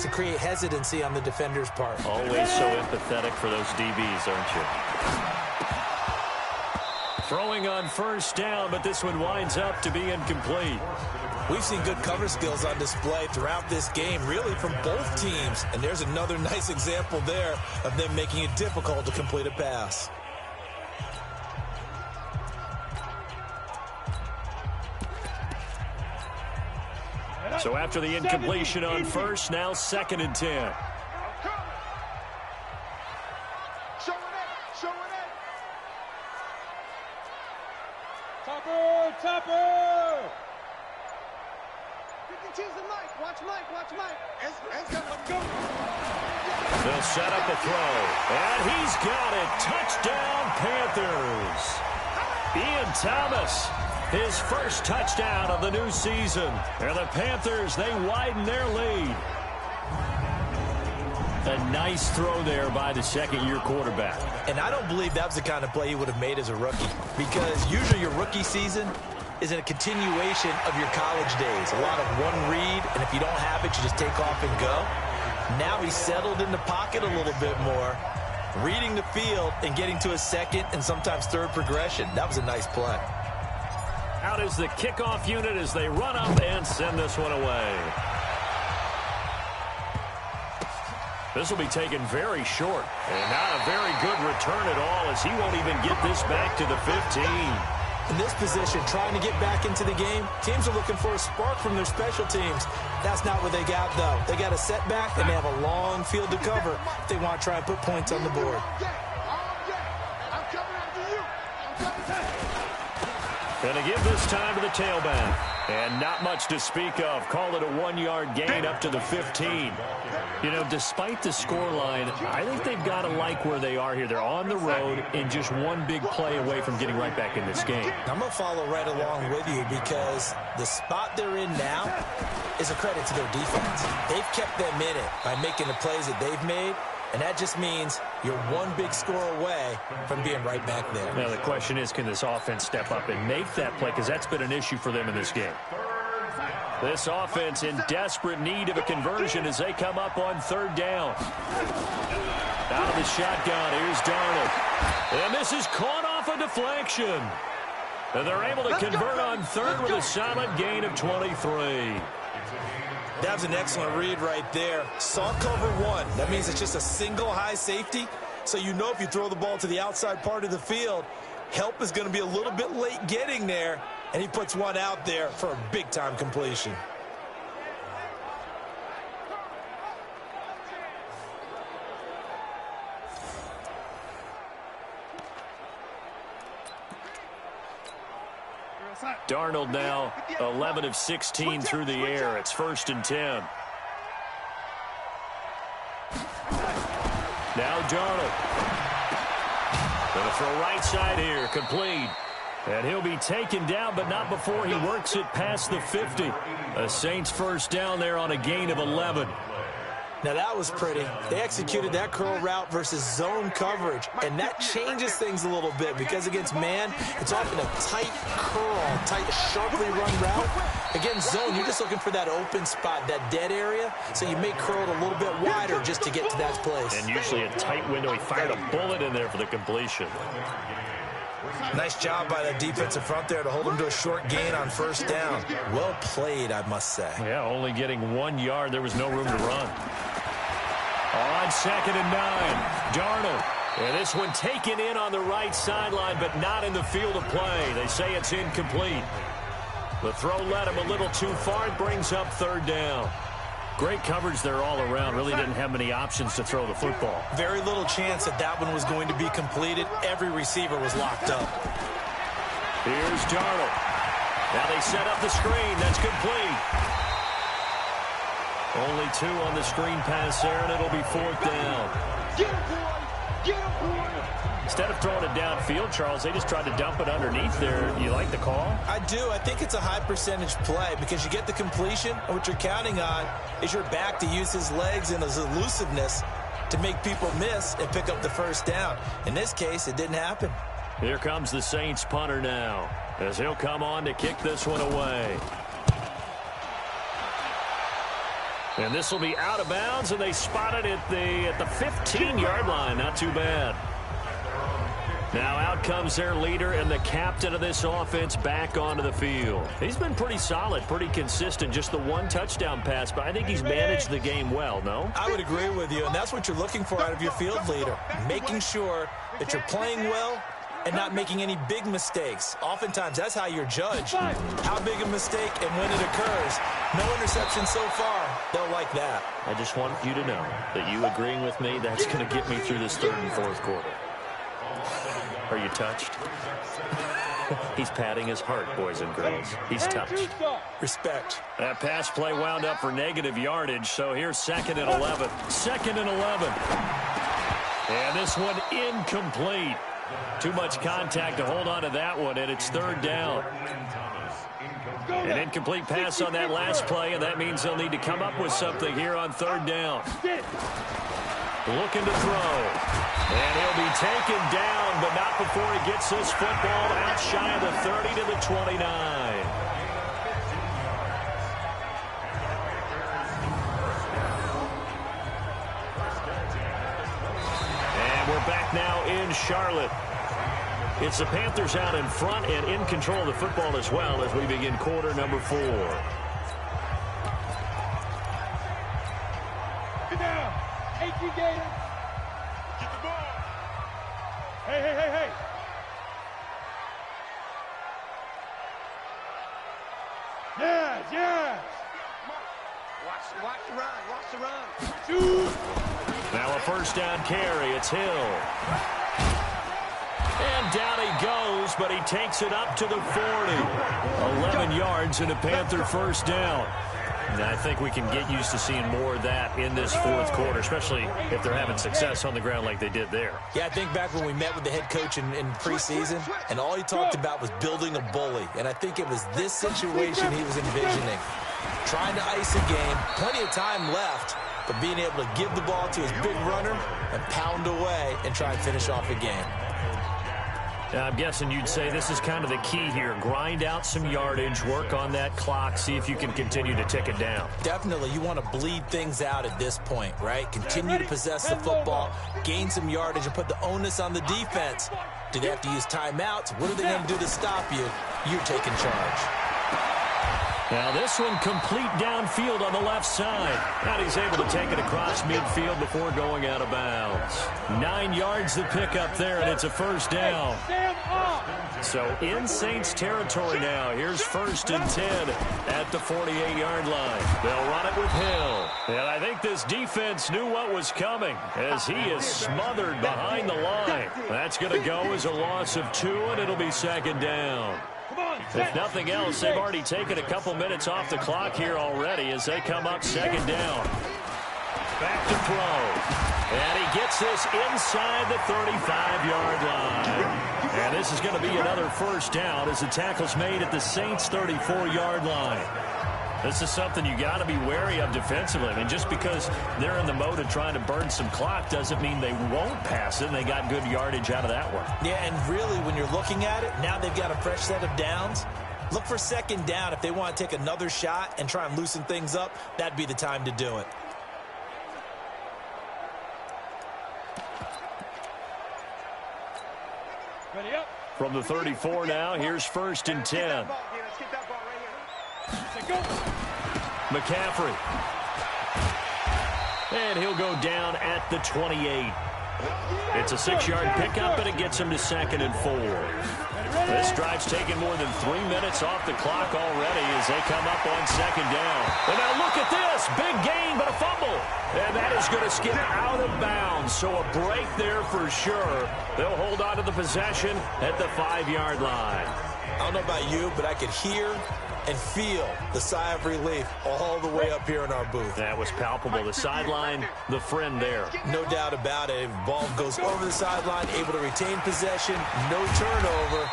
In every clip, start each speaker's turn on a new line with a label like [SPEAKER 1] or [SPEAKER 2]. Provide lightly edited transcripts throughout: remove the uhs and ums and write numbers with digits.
[SPEAKER 1] to create hesitancy on the defender's part.
[SPEAKER 2] Always so empathetic for those DBs, aren't you? Throwing on first down, but this one winds up to be incomplete.
[SPEAKER 1] We've seen good cover skills on display throughout this game, really from both teams. And there's another nice example there of them making it difficult to complete a pass.
[SPEAKER 2] So after the incompletion on first, now 2nd and 10.
[SPEAKER 3] Topper!
[SPEAKER 4] Watch Mike. Let's go.
[SPEAKER 2] They'll set up a throw, and he's got it. Touchdown, Panthers. Ian Thomas, his first touchdown of the new season. And the Panthers, they widen their lead. A nice throw there by the second-year quarterback.
[SPEAKER 1] And I don't believe that was the kind of play he would have made as a rookie, because usually your rookie season is a continuation of your college days. A lot of one read, and if you don't have it, you just take off and go. Now he's settled in the pocket a little bit more, reading the field and getting to a second and sometimes third progression. That was a nice play.
[SPEAKER 2] Out is the kickoff unit as they run up and send this one away. This will be taken very short. And not a very good return at all, as he won't even get this back to the 15.
[SPEAKER 1] In this position, trying to get back into the game, teams are looking for a spark from their special teams. That's not what they got, though. They got a setback, and they have a long field to cover if they want to try and put points on the board.
[SPEAKER 2] Gonna give this time to the tailback. And not much to speak of. Call it a 1-yard gain up to the 15. You know, despite the scoreline, I think they've got to like where they are here. They're on the road and just one big play away from getting right back in this game.
[SPEAKER 1] I'm going to follow right along with you because the spot they're in now is a credit to their defense. They've kept them in it by making the plays that they've made. And that just means you're one big score away from being right back there.
[SPEAKER 2] Now, the question is, can this offense step up and make that play? Because that's been an issue for them in this game. This offense in desperate need of a conversion as they come up on 3rd down. Out of the shotgun, here's Darnold. And this is caught off a deflection. And they're able to convert on 3rd with a solid gain of 23.
[SPEAKER 1] That was an excellent read right there. Saw cover 1. That means it's just a single high safety. So you know if you throw the ball to the outside part of the field, help is going to be a little bit late getting there. And he puts one out there for a big-time completion.
[SPEAKER 2] Darnold now 11 of 16 through the air. It's 1st and 10. Now Darnold. Gonna throw right side here, complete. And he'll be taken down, but not before he works it past the 50. A Saints first down there on a gain of 11.
[SPEAKER 1] Now that was pretty. They executed that curl route versus zone coverage, and that changes things a little bit because against man, it's often a tight curl, tight, sharply run route. Against zone, you're just looking for that open spot, that dead area, so you may curl it a little bit wider just to get to that place.
[SPEAKER 2] And usually a tight window. He fired a bullet in there for the completion.
[SPEAKER 1] Nice job by the defensive front there to hold him to a short gain on 1st down. Well played, I must say.
[SPEAKER 2] Yeah, only getting 1 yard. There was no room to run. On 2nd and 9, Darnold. And this one taken in on the right sideline, but not in the field of play. They say it's incomplete. The throw led him a little too far. It brings up 3rd down. Great coverage there all around. Really didn't have many options to throw the football.
[SPEAKER 1] Very little chance that that one was going to be completed. Every receiver was locked up.
[SPEAKER 2] Here's Darnold. Now they set up the screen. That's complete. Only 2 on the screen pass there, and it'll be 4th down.
[SPEAKER 4] Get him, boy! Get him, boy!
[SPEAKER 2] Instead of throwing it downfield, Charles, they just tried to dump it underneath there. You like the call?
[SPEAKER 1] I do. I think it's a high percentage play because you get the completion, and what you're counting on is your back to use his legs and his elusiveness to make people miss and pick up the 1st down. In this case, it didn't happen.
[SPEAKER 2] Here comes the Saints punter now as he'll come on to kick this one away. And this will be out of bounds, and they spot it at the 15-yard line. Not too bad. Now out comes their leader and the captain of this offense back onto the field. He's been pretty solid, pretty consistent, just the one touchdown pass, but I think he's managed the game well, no?
[SPEAKER 1] I would agree with you, and that's what you're looking for out of your field leader, making sure that you're playing well and not making any big mistakes. Oftentimes, that's how you're judged. How big a mistake and when it occurs. No interception so far. They'll like that.
[SPEAKER 2] I just want you to know that you agreeing with me, that's going to get me through this third and fourth quarter. Are you touched? He's patting his heart, boys and girls. He's touched.
[SPEAKER 1] Respect.
[SPEAKER 2] That pass play wound up for negative yardage, so here's 2nd and 11. 2nd and 11. And this one incomplete. Too much contact to hold on to that one, and it's 3rd down. An incomplete pass on that last play, and that means they'll need to come up with something here on 3rd down. Looking to throw. And he'll be taken down, but not before he gets this football out shy of the 30 to the 29. And we're back now in Charlotte. It's the Panthers out in front and in control of the football as well as we begin quarter number 4.
[SPEAKER 3] Get down. Take you, Gator. Get the ball. Hey, hey, hey, hey. Yes, yes.
[SPEAKER 4] Watch the run. Watch the run.
[SPEAKER 3] Shoot.
[SPEAKER 2] Now a 1st down carry. It's Hill. And down he goes, but he takes it up to the 40. 11 yards and a Panther 1st down. And I think we can get used to seeing more of that in this 4th quarter, especially if they're having success on the ground like they did there.
[SPEAKER 1] Yeah, I think back when we met with the head coach in preseason, and all he talked about was building a bully. And I think it was this situation he was envisioning. Trying to ice a game, plenty of time left, but being able to give the ball to his big runner and pound away and try and finish off a game.
[SPEAKER 2] I'm guessing you'd say this is kind of the key here. Grind out some yardage, work on that clock, see if you can continue to tick it down.
[SPEAKER 1] Definitely, you want to bleed things out at this point, right? Continue to possess the football, gain some yardage, and put the onus on the defense. Do they have to use timeouts? What are they going to do to stop you? You're taking charge.
[SPEAKER 2] Now this one complete downfield on the left side. And he's able to take it across midfield before going out of bounds. 9 yards to pick up there, and it's a 1st down. So in Saints territory now. Here's 1st and 10 at the 48-yard line. They'll run it with Hill. And I think this defense knew what was coming as he is smothered behind the line. That's going to go as a loss of 2, and it'll be 2nd down. If nothing else, they've already taken a couple minutes off the clock here already as they come up 2nd down. Back to throw. And he gets this inside the 35-yard line. And this is going to be another 1st down as the tackle's made at the Saints' 34-yard line. This is something you got to be wary of defensively. I mean, just because they're in the mode of trying to burn some clock doesn't mean they won't pass it, and they got good yardage out of that one.
[SPEAKER 1] Yeah, and really, when you're looking at it, now they've got a fresh set of downs. Look for 2nd down. If they want to take another shot and try and loosen things up, that'd be the time to do it.
[SPEAKER 3] Ready up.
[SPEAKER 2] From the 34 now, here's 1st and 10. McCaffrey. And he'll go down at the 28. It's a 6-yard pickup, and it gets him to 2nd and 4. This drive's taken more than 3 minutes off the clock already as they come up on 2nd down. And now look at this. Big gain, but a fumble. And that is going to skip out of bounds. So a break there for sure. They'll hold on to the possession at the 5-yard line.
[SPEAKER 1] I don't know about you, but I could hear and feel the sigh of relief all the way up here in our booth.
[SPEAKER 2] That was palpable. The sideline, the friend there.
[SPEAKER 1] No doubt about it. Ball goes over the sideline, able to retain possession, no turnover.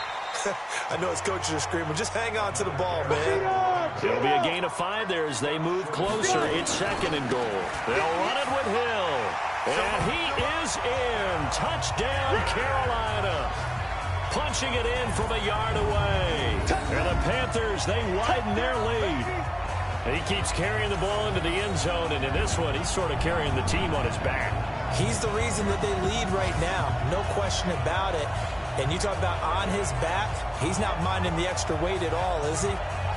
[SPEAKER 1] I know his coaches are screaming, just hang on to the ball, man.
[SPEAKER 2] It'll be a gain of 5 there as they move closer. It's 2nd and goal. They'll run it with Hill. And he is in. Touchdown, Carolina. Punching it in from a yard away. And the Panthers, they widen their lead. He keeps carrying the ball into the end zone, and in this one, he's sort of carrying the team on his back.
[SPEAKER 1] He's the reason that they lead right now. No question about it. And you talk about on his back, he's not minding the extra weight at all, is he?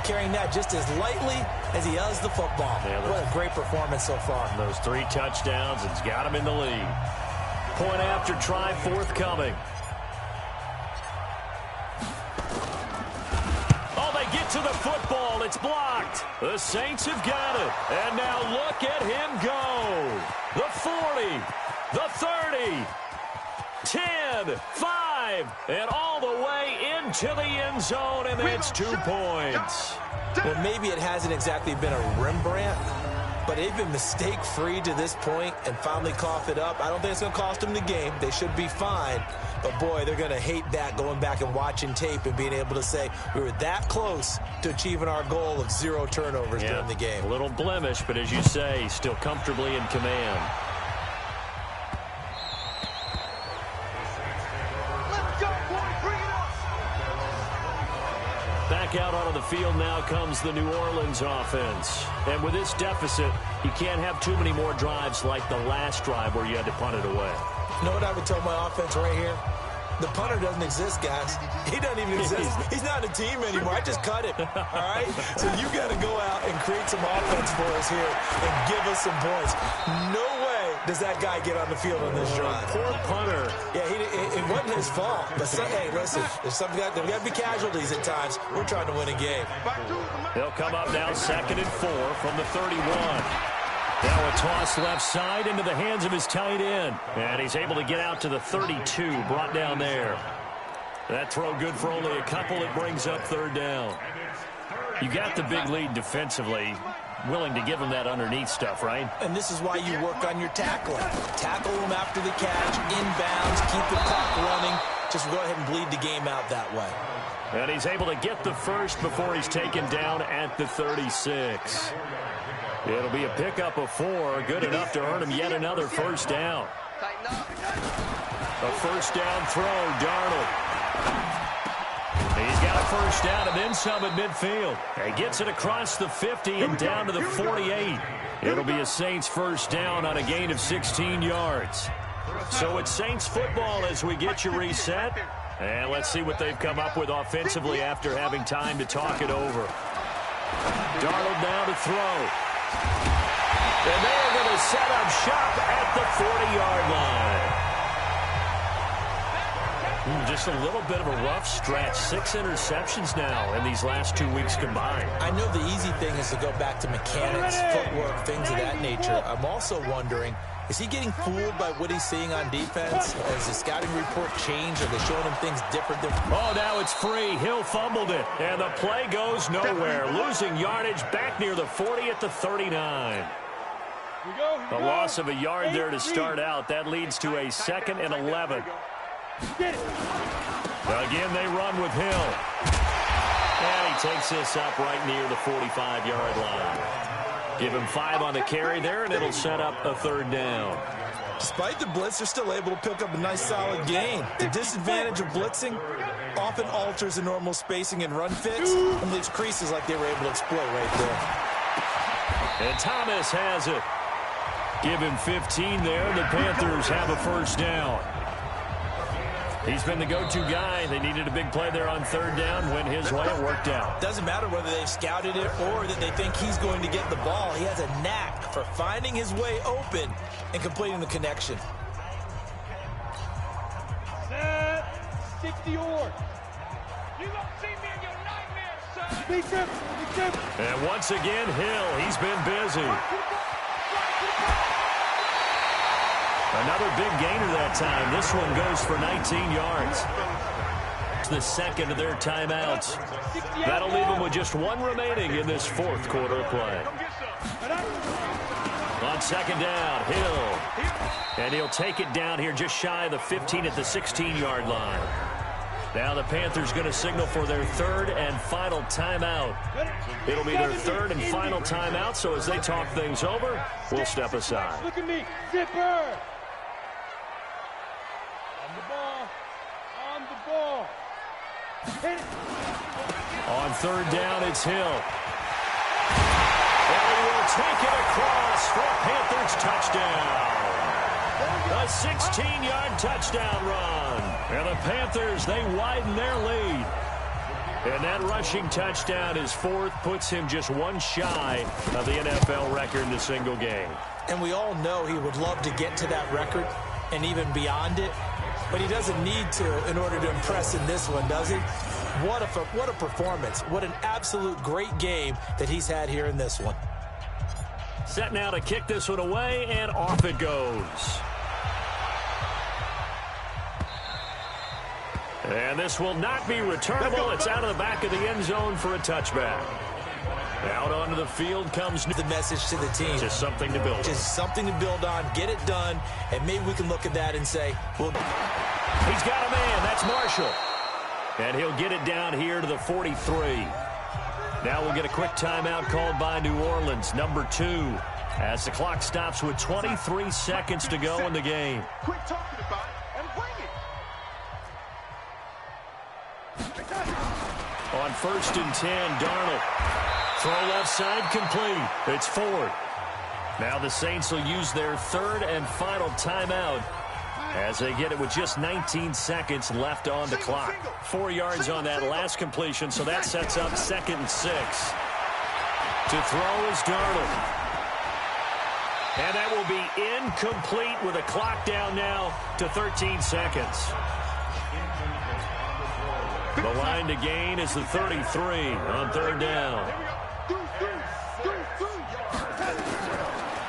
[SPEAKER 1] Carrying that just as lightly as he does the football. Yeah, what a great performance so far.
[SPEAKER 2] Those 3 touchdowns, it's got him in the lead. Point after try forthcoming. Oh, they get to the football. It's blocked. The Saints have got it. And now look at him go. The 40, the 30, 10, 5, and all the way into the end zone, and it's 2 points.
[SPEAKER 1] Well, maybe it hasn't exactly been a Rembrandt, but they've been mistake-free to this point and finally cough it up. I don't think it's going to cost them the game. They should be fine. But, boy, they're going to hate that, going back and watching tape and being able to say we were that close to achieving our goal of 0 turnovers during the game.
[SPEAKER 2] A little blemish, but as you say, still comfortably in command. Back out onto the field now comes the New Orleans offense. And with this deficit, you can't have too many more drives like the last drive where you had to punt it away.
[SPEAKER 1] You know what I would tell my offense right here? The punter doesn't exist, guys. He doesn't even exist. He's not a team anymore. I just cut it, all right? So you got to go out and create some offense for us here and give us some points. No way does that guy get on the field on this drive.
[SPEAKER 2] Poor punter.
[SPEAKER 1] Yeah, it wasn't his fault. But, hey, listen, there's there got to be casualties at times. We're trying to win a game.
[SPEAKER 2] He'll come up now 2nd and 4 from the 31. Now a toss left side into the hands of his tight end. And he's able to get out to the 32, brought down there. That throw good for only a couple. It brings up 3rd down. You got the big lead defensively. Willing to give him that underneath stuff, right?
[SPEAKER 1] And this is why you work on your tackling. Tackle him after the catch, inbounds, keep the clock running. Just go ahead and bleed the game out that way.
[SPEAKER 2] And he's able to get the first before he's taken down at the 36. It'll be a pickup of 4, good enough to earn him yet another first down. A first down throw, Darnold. He's got a first down and then some at midfield. He gets it across the 50 and down to the 48. It'll be a Saints first down on a gain of 16 yards. So it's Saints football as we get you reset. And let's see what they've come up with offensively after having time to talk it over. Darnold now to throw. And they are going to set up shop at the 40-yard line. Just a little bit of a rough stretch. 6 interceptions now in these last 2 weeks combined.
[SPEAKER 1] I know the easy thing is to go back to mechanics, footwork, things of that nature. I'm also wondering, is he getting fooled by what he's seeing on defense? Has the scouting report changed? Are they showing him things different?
[SPEAKER 2] Oh, now it's free. Hill fumbled it, and the play goes nowhere. Losing yardage back near the 40 at the 39. A loss of a yard there to start out. That leads to a 2nd and 11. Again, they run with Hill. And he takes this up right near the 45-yard line. Give him 5 on the carry there, and it'll set up a 3rd down.
[SPEAKER 1] Despite the blitz, they're still able to pick up a nice, solid gain. The disadvantage of blitzing often alters the normal spacing and run fits and leaves creases like they were able to exploit right there.
[SPEAKER 2] And Thomas has it. Give him 15 there, and the Panthers have a first down. He's been the go-to guy. They needed a big play there on 3rd down. Went his way. It worked out.
[SPEAKER 1] Doesn't matter whether they've scouted it or that they think he's going to get the ball. He has a knack for finding his way open and completing the connection.
[SPEAKER 3] Set. 60 or. You don't see me in your nightmares, son. Big trip. Big trip.
[SPEAKER 2] And once again, Hill. He's been busy. Another big gainer that time. This one goes for 19 yards. It's the 2nd of their timeouts. That'll leave them with just 1 remaining in this 4th quarter of play. On 2nd down, Hill. And he'll take it down here just shy of the 15 at the 16-yard line. Now the Panthers going to signal for their 3rd and final timeout. It'll be their 3rd and final timeout, so as they talk things over, we'll step aside.
[SPEAKER 3] Look at me. Zipper. On the ball. Hit it.
[SPEAKER 2] On 3rd down, it's Hill. And he will take it across for a Panthers touchdown. A 16-yard touchdown run. And the Panthers, they widen their lead. And that rushing touchdown is fourth, puts him just one shy of the NFL record in a single game.
[SPEAKER 1] And we all know he would love to get to that record and even beyond it, but he doesn't need to in order to impress in this one, does he? What a performance. What an absolute great game that he's had here in this one.
[SPEAKER 2] Set now to kick this one away, and off it goes. And this will not be returnable. It's out of the back of the end zone for a touchback. Out onto the field comes
[SPEAKER 1] the message to the team.
[SPEAKER 2] Just something to build on.
[SPEAKER 1] Just something to build on. Get it done. And maybe we can look at that and say, well,
[SPEAKER 2] he's got a man. That's Marshall. And he'll get it down here to the 43. Now we'll get a quick timeout called by New Orleans, number 2, as the clock stops with 23 seconds to go in the game.
[SPEAKER 3] Quit talking about it and bring it.
[SPEAKER 2] On 1st and 10, Darnold. Throw left side complete. It's Ford. Now the Saints will use their third and final timeout as they get it with just 19 seconds left on the clock. 4 yards on that last completion, so that sets up 2nd and 6. To throw is Darnold. And that will be incomplete with a clock down now to 13 seconds. The line to gain is the 33 on 3rd down.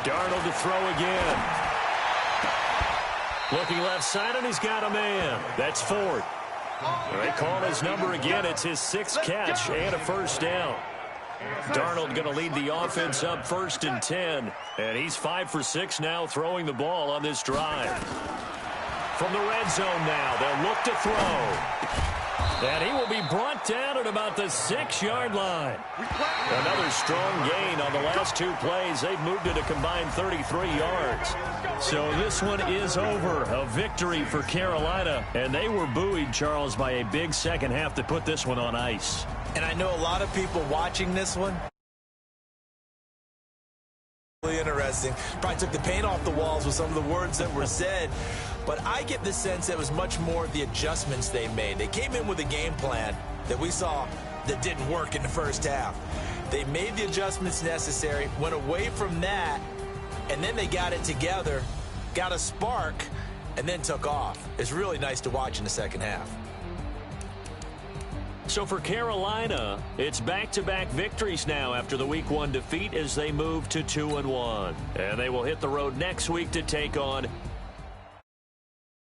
[SPEAKER 2] Darnold to throw again. Looking left side, and he's got a man. That's Ford. They call his number again. It's his 6th catch and a 1st down. Darnold going to lead the offense up 1st and 10. And he's 5 for 6 now throwing the ball on this drive. From the red zone now, they'll look to throw. And he will be brought down at about the 6-yard line. Another strong gain on the last 2 plays. They've moved it a combined 33 yards. So this one is over. A victory for Carolina. And they were buoyed, Charles, by a big second half to put this one on ice.
[SPEAKER 1] And I know a lot of people watching this one. Really interesting. Probably took the paint off the walls with some of the words that were said. But I get the sense that it was much more the adjustments they made. They came in with a game plan that we saw that didn't work in the first half. They made the adjustments necessary, went away from that, and then they got it together, got a spark, and then took off. It's really nice to watch in the second half.
[SPEAKER 2] So for Carolina, it's back-to-back victories now after the Week 1 defeat as they move to 2-1. And they will hit the road next week to take on